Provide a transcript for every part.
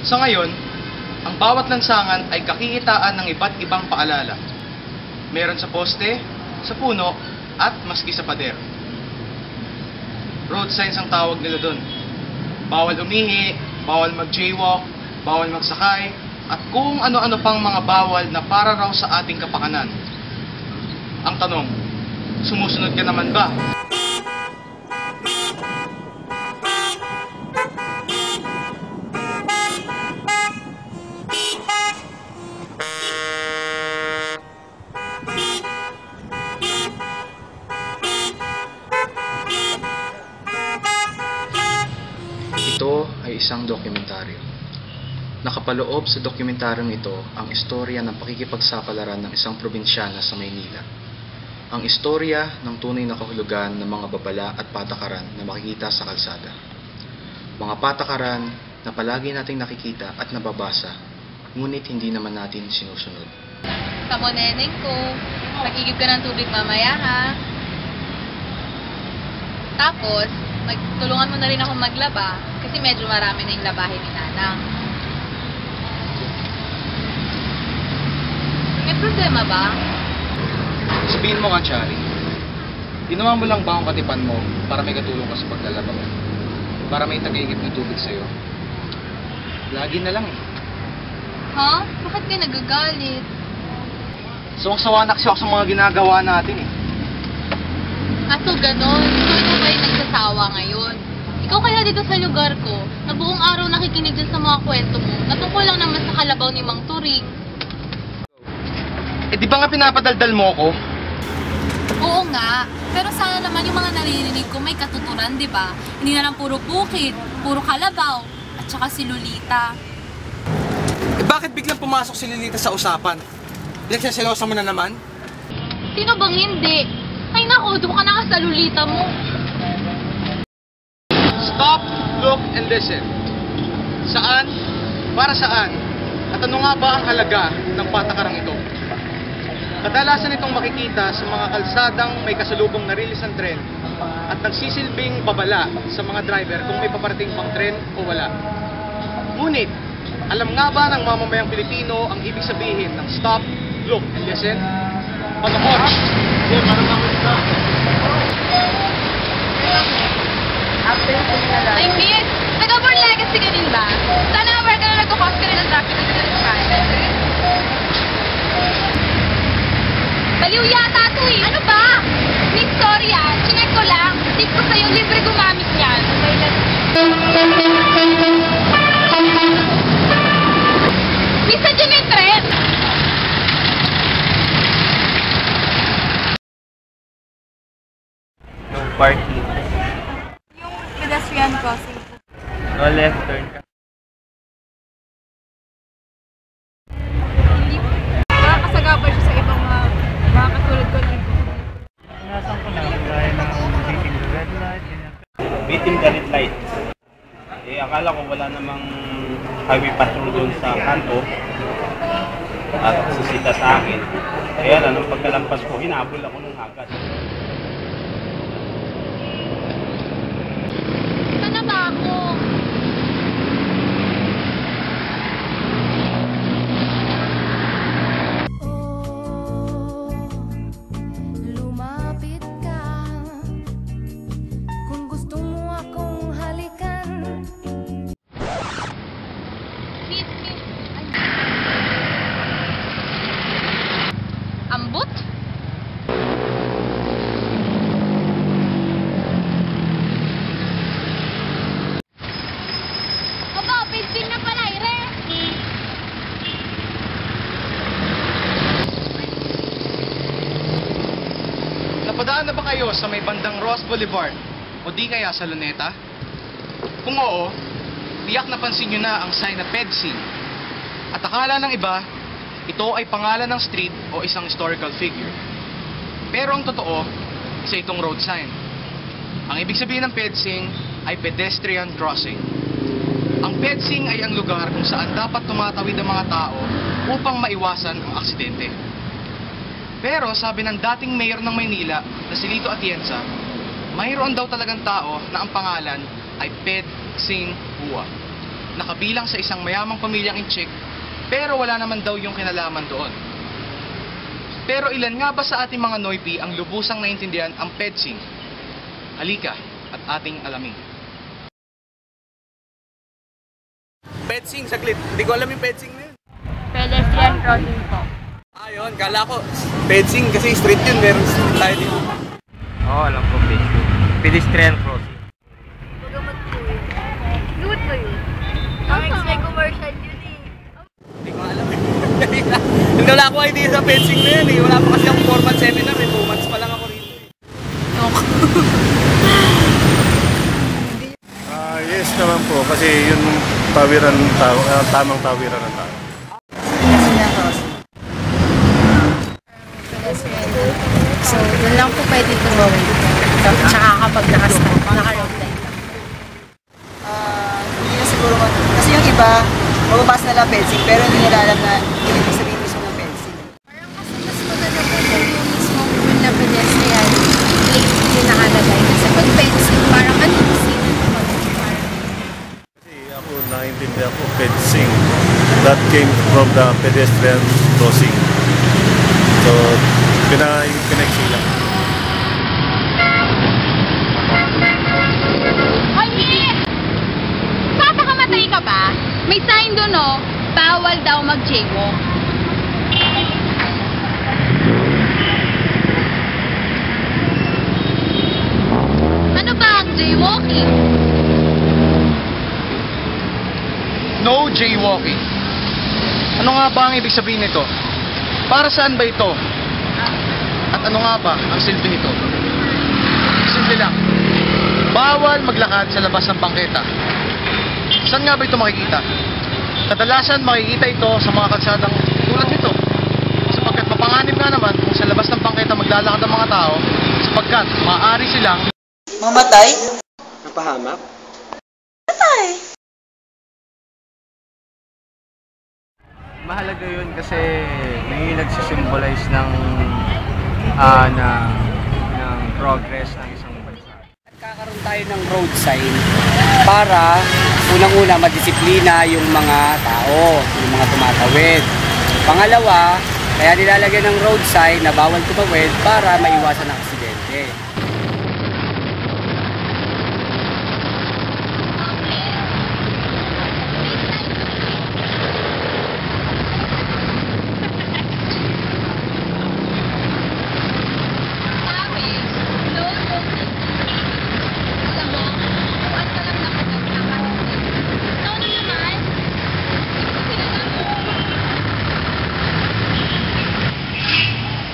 Sa ngayon, ang bawat lansangan ay kakikitaan ng iba't ibang paalala. Meron sa poste, sa puno, at maski sa pader. Road signs ang tawag nila doon. Bawal umihi, bawal mag-jaywalk, bawal magsakay, at kung ano-ano pang mga bawal na para raw sa ating kapakanan. Ang tanong, sumusunod ka naman ba? Ito ay isang dokumentaryo. Nakapaloob sa dokumentaryong ito ang istorya ng pakikipagsapalaran ng isang probinsyana sa Maynila. Ang istorya ng tunay na kahulugan ng mga babala at patakaran na makikita sa kalsada. Mga patakaran na palagi nating nakikita at nababasa, ngunit hindi naman natin sinusunod. Kamo neneng ko, mag-igib ka ng tubig mamaya ha. Tapos, tulungan mo na rin ako maglaba kasi medyo marami na yung labahin ni Nanang. May problema ba? Sabihin mo nga, Chari, ginawa mo lang ba ang katipan mo para may katulong ka sa paglalaba mo? Para may tagaigip ng tubig sa'yo? Lagi na lang eh. Ha? Bakit ka nagagalit? Sawang-sawa na kasi ako sa mga ginagawa natin eh. Aso ganon, ikaw ba yung nagsasawa ngayon? Ikaw kaya dito sa lugar ko, na buong araw nakikinig dyan sa mga kwento mo, natungkol lang naman sa kalabaw ni Mang Turing. Eh di ba nga pinapadaldal mo ko? Oo nga, pero sana naman yung mga naririnig ko may katuturan, di ba? Hindi na lang puro bukid, puro kalabaw, at saka si Lolita. Eh bakit biglang pumasok si Lolita sa usapan? Pinagsaselosa mo na naman? Sino bang hindi? Ay naku, doon ka na nga sa Lolita mo. Stop, look, and listen. Saan? Para saan? At ano nga ba ang halaga ng patakarang ito? Kadalasan itong makikita sa mga kalsadang may kasalubong na release ng tren at nagsisilbing babala sa mga driver kung may paparating pang tren o wala. Ngunit, alam nga ba ng mamamayang Pilipino ang ibig sabihin ng stop, look, and listen? Panahon! Ay, miss! Taga-Born Legacy ka din ba? Sana aware ka na nagkakos ka rin ng traffic dito sa channel. Baliw yata ito eh! Ano ba? Miss, sorry ah. Chinek ko lang. Tip ko sa'yo, libre gumamit niyan. Miss, sadyan yung tren! No parking. Yung pedestrian crossing. No left turn ka. Hindi. Nakakasagabal siya sa ibang mga katulad ko na Nasaan ko na? Gaya ng beating the red light. Beating the red light. Eh, akala ko wala namang highway patrol doon sa kanto. At susita sa akin. Kaya lang, nung pagkalampas ko, hinabol ako ng agad. Sana ba ako? Lumapit ka kung gusto mo akong halikan. Miss. Ay. Ambot? Aba, pisting na pala, Ire! Napadaan na ba kayo sa may bandang Ross Boulevard o di kaya sa Luneta? Kung oo, tiyak napansin nyo na ang sign na PEDSing. At akala ng iba, ito ay pangalan ng street o isang historical figure. Pero ang totoo, isa itong road sign. Ang ibig sabihin ng PEDSing ay pedestrian crossing. Ang PEDSing ay ang lugar kung saan dapat tumatawid ang mga tao upang maiwasan ang aksidente. Pero sabi ng dating mayor ng Maynila na si Lito Atienza, mayroon daw talagang tao na ang pangalan ay Ped Sing Hua. nakabilang sa isang mayamang pamilyang Inchik, pero wala naman daw yung kinalaman doon. Pero ilan nga ba sa ating mga Noipi ang lubusang naintindihan ang PEDSING? Halika at ating alamin. Pedsing, saglit. Hindi ko alam yung pedsing na yun. Pedestrian crossing po. Yun. Kala ko. Pedsing kasi street yun. Meron street tayo dito. Oo, alam ko, pedestrian crossing. Magamot po yun. Gamot ba yun? Ang may commercial yun eh. Hindi ko alam. Hindi wala akong idea sa pedsing na yun eh. Wala pa kasi akong formal seminar eh. 2 months pa lang ako rito eh. Yes naman po, kasi yun tawiran ng tao, tamang tawiran ng tao. So, doon lang po pwede tumawid. Tsaka kapag naka-road light. Hindi na siguro kasi yung iba, mababasa nila fencing, pero hindi nila alam na ibig sabihin mismo ng fencing. Parang kasi mas maganda po kung yung mismo na pedestrian lane yung nakalagay. Kasi pag fencing, parang ano yung scene naman. Kasi ako naintindihan ko, fencing, that came from the pedestrian crossing. So, pinag-connect lang. Hoy! Papakamatay ka ba? May sign doon oh, bawal daw mag-jaywalk. Ano ba ang jaywalking? No jaywalking. Ano nga ba ang ibig sabihin nito? Para saan ba ito? At ano nga ba ang silbi nito? Simple lang. Bawal maglakad sa labas ng bangketa. Saan nga ba ito makikita? Kadalasan makikita ito sa mga kalsadang tulad nito. Sapagkat mapanganib nga naman kung sa labas ng bangketa maglalakad ang mga tao sapagkat maaari silang Mamatay? Napahamak? Mahalaga yun kasi may nagsisimbolize ng progress ng isang bansa. Kakaroon tayo ng road sign para unang-una madisiplina yung mga tao, yung mga tumatawid. Pangalawa, kaya nilalagyan ng road sign na bawal tumawid para maiwasan ang aksidente.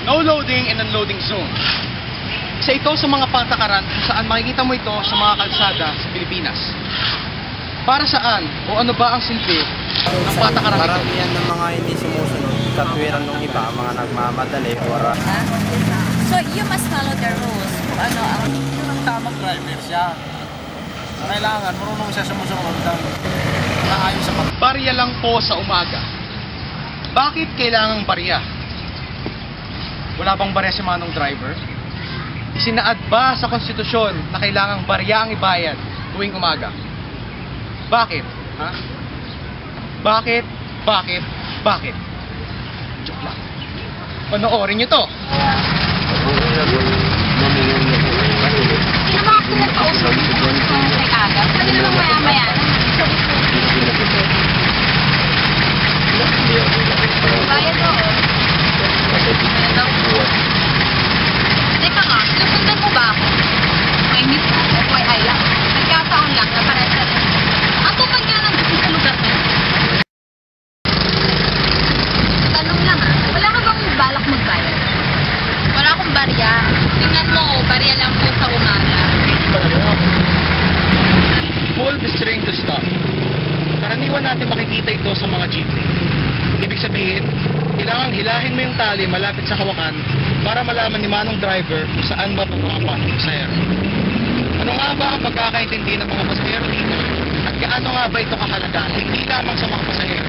no loading and unloading zone. Isa ito sa mga patakaran kung saan makikita mo ito sa mga kalsada sa Pilipinas. Para saan o ano ba ang silbi ng patakaran ito? Maramihan ng mga hindi sumusunod, katwiran ng iba, mga nagmamadali, or So, you must follow the rules. Kung ano ang... Yung tamang driver siya. Kailangan, marunong siya sumusunod ng naayos sa pag... Barya lang po sa umaga. Bakit kailangang barya? Wala bang barya si manong driver? Isinaad ba sa konstitusyon na kailangang barya ang ibayad tuwing umaga? Bakit? Ha? Bakit? Bakit? Bakit? Joke lang. Panoorin nyo to. Sino mga pinagpausap sa aga? Pwede naman maya-maya. Bayad o. Teka nga, sinusundan mo ba ako? May miss mo, FYI lang. Nagkataon lang na parang sa rin. Ang tupad nga ng gusto sa lugar na. Tanong lang wala ka bang balak magbayad? Wala akong barya. Tingnan mo, barya lang po sa umaga. Full restraint to stop. Karaniwan natin makikita ito sa mga jeepney. Ibig sabihin, kailangan hilahin mo yung tali malapit sa hawakan para malaman ni manong driver kung saan ba pupunta ang pasahero. Ano nga ba ang pagkakaintindi ng mga pasahero dito? At gaano nga ba ito kahalaga? Hindi lamang sa mga pasahero,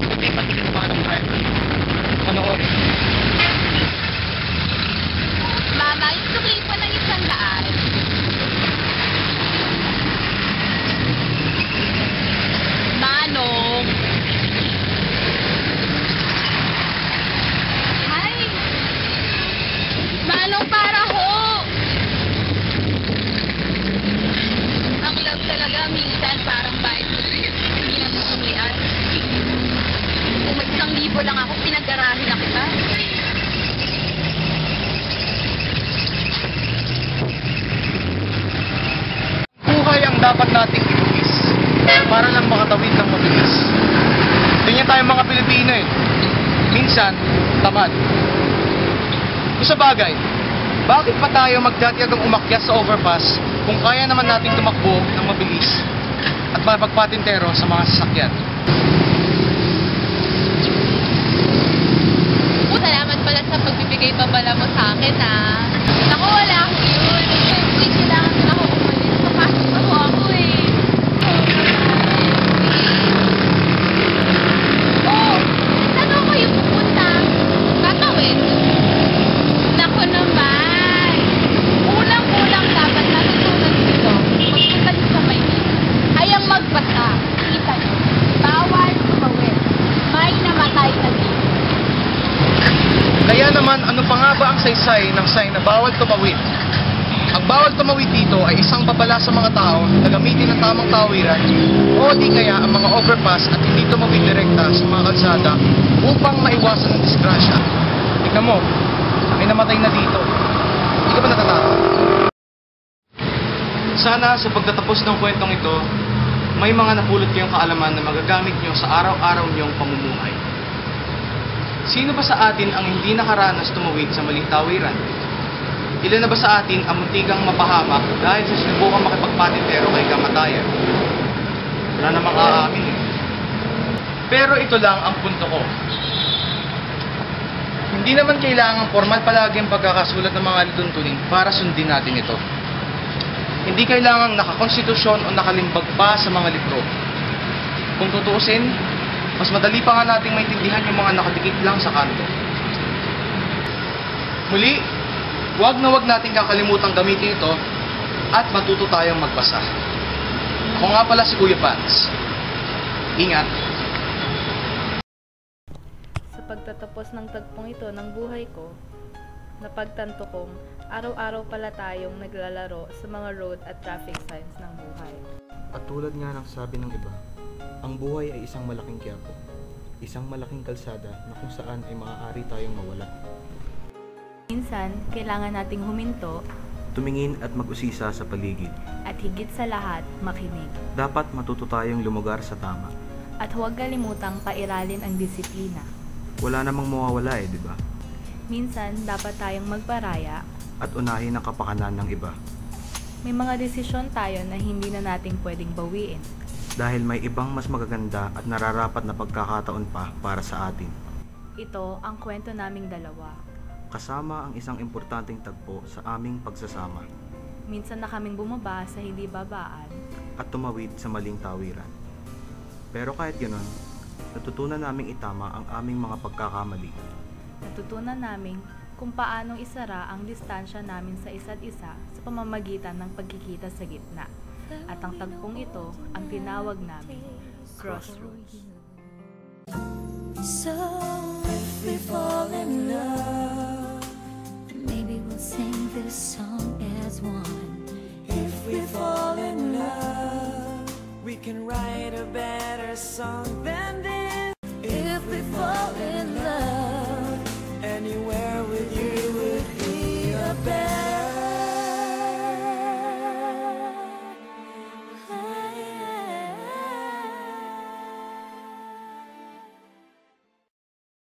kundi pati ng manong driver. Panoorin. Mama, yung sukli po ng 100. Ma, dapat nating ibuwis para lang makatawid ng mabilis. Ganyan tayo mga Pilipino eh. Minsan, tamad. Kung sa bagay, bakit pa tayo magdatiagang umakyat sa overpass kung kaya naman nating tumakbo ng mabilis at mapagpatintero sa mga sasakyan? Salamat pala sa pagbibigay babala mo sa akin, ha. Naku, wala akong yun. Wait, kailangan na ako umalis. Papasok ako eh. Oh, saan ako kayo pupunta? Tatawid? Naku naman. Kulang-kulang dapat natutunan dito. Pagpunta niyo sa Maynila. Ay ang magbasa. Kita niyo. Bawal tumawid. May namatay na dito. Kaya naman, ano pa nga ba ang saysay ng sign na bawal tumawid? Ang bawal tumawid dito ay isang babala sa mga tao na gamitin ang tamang tawiran o di kaya ang mga overpass at hindi tumawid direkta sa mga kalsada upang maiwasan ang disgrasya. Tignan mo, may namatay na dito. Hindi ka ba natatakot? Sana sa pagtatapos ng kwentong ito, may mga napulot kayong kaalaman na magagamit nyo sa araw-araw nyong pamumuhay. Sino ba sa atin ang hindi nakaranas tumawid sa maling tawiran? Ilan na ba sa atin ang muntikang mapahamak dahil sa sinubukang makipagpatintero kay kamatayan? Wala namang aamin eh. Pero ito lang ang punto ko. Hindi naman kailangang formal palagi ang pagkakasulat ng mga lituntunin para sundin natin ito. Hindi kailangang nakakonstitusyon o nakalimbag pa sa mga libro. Kung tutuusin, mas madali pa nga nating maintindihan yung mga nakadikit lang sa kanto. Muli, wag na wag nating kakalimutang gamitin ito at matuto tayong magbasa. Ako nga pala si Kuya Pats. Ingat! Sa pagtatapos ng tagpong ito ng buhay ko, napagtanto kong araw-araw pala tayong naglalaro sa mga road at traffic signs ng buhay. At tulad nga ng sabi ng iba, ang buhay ay isang malaking quiapo, isang malaking kalsada na kung saan ay maaari tayong mawala. Minsan, kailangan nating huminto, tumingin at mag-usisa sa paligid. At higit sa lahat, makinig. Dapat matuto tayong lumugar sa tama. At huwag kalimutang pairalin ang disiplina. Wala namang mawawala di ba? Minsan, dapat tayong magparaya at unahin ang kapakanan ng iba. May mga desisyon tayo na hindi na nating pwedeng bawiin. Dahil may ibang mas magaganda at nararapat na pagkakataon pa para sa atin. Ito ang kwento naming dalawa. Kasama ang isang importanteng tagpo sa aming pagsasama. Minsan na kaming bumaba sa hindi babaan. At tumawid sa maling tawiran. Pero kahit ganoon, natutunan naming itama ang aming mga pagkakamali. Natutunan namin kung paanong isara ang distansya namin sa isa't isa sa pamamagitan ng pagkikita sa gitna. At ang tagpong ito ang tinawag namin Crossroads. So if we fall in love, maybe we'll sing this song as one. If we fall in love, we can write a better song than